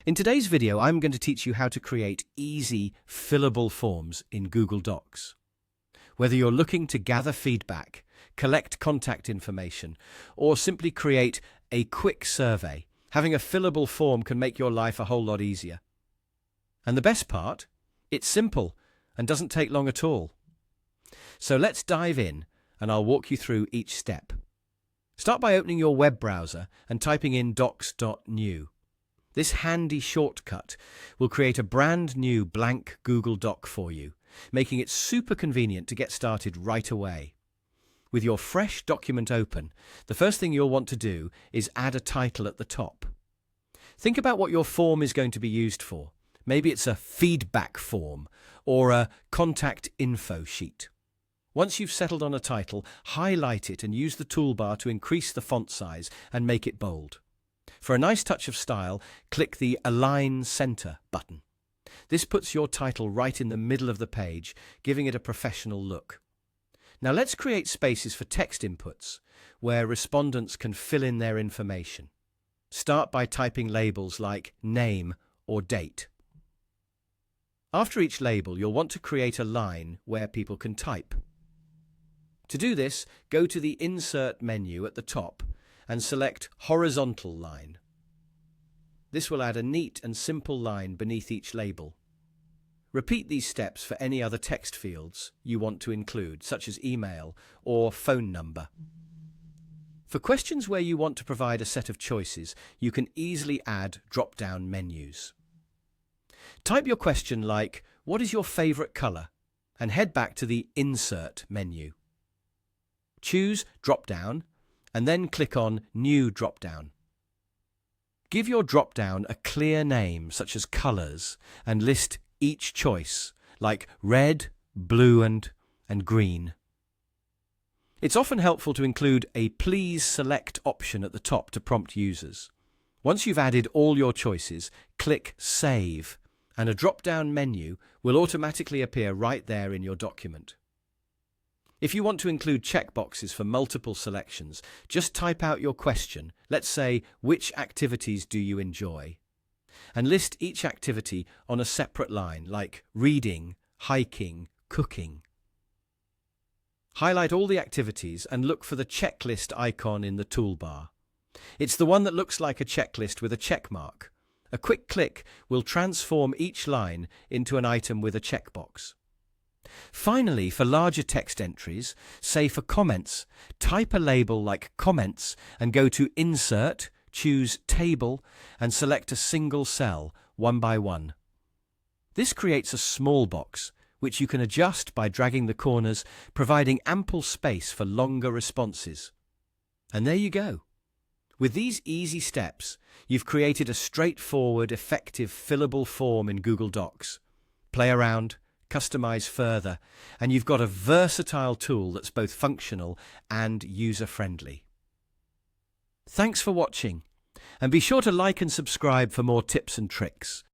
In today's video, I'm going to teach you how to create easy, fillable forms in Google Docs. Whether you're looking to gather feedback, collect contact information, or simply create a quick survey, having a fillable form can make your life a whole lot easier. And the best part? It's simple and doesn't take long at all. So let's dive in, and I'll walk you through each step. Start by opening your web browser and typing in docs.new. This handy shortcut will create a brand new blank Google Doc for you, making it super convenient to get started right away. With your fresh document open, the first thing you'll want to do is add a title at the top. Think about what your form is going to be used for. Maybe it's a feedback form or a contact info sheet. Once you've settled on a title, highlight it and use the toolbar to increase the font size and make it bold. For a nice touch of style, click the Align Center button. This puts your title right in the middle of the page, giving it a professional look. Now let's create spaces for text inputs, where respondents can fill in their information. Start by typing labels like name or date. After each label, you'll want to create a line where people can type. To do this, go to the Insert menu at the top and select Horizontal Line. This will add a neat and simple line beneath each label. Repeat these steps for any other text fields you want to include, such as email or phone number. For questions where you want to provide a set of choices, you can easily add drop-down menus. Type your question like, "What is your favorite color?" and head back to the Insert menu. Choose Drop-down and then click on New Drop-down. Give your drop-down a clear name such as colors and list each choice like red, blue and green. It's often helpful to include a Please Select option at the top to prompt users. Once you've added all your choices, click Save and a drop-down menu will automatically appear right there in your document. If you want to include checkboxes for multiple selections, just type out your question, let's say, which activities do you enjoy? And list each activity on a separate line, like reading, hiking, cooking. Highlight all the activities and look for the checklist icon in the toolbar. It's the one that looks like a checklist with a check mark. A quick click will transform each line into an item with a checkbox. Finally, for larger text entries, say for comments, type a label like Comments and go to Insert, choose Table and select a single cell, one by one. This creates a small box, which you can adjust by dragging the corners, providing ample space for longer responses. And there you go. With these easy steps, you've created a straightforward, effective, fillable form in Google Docs. Play around, customize further, and you've got a versatile tool that's both functional and user-friendly. Thanks for watching, and be sure to like and subscribe for more tips and tricks.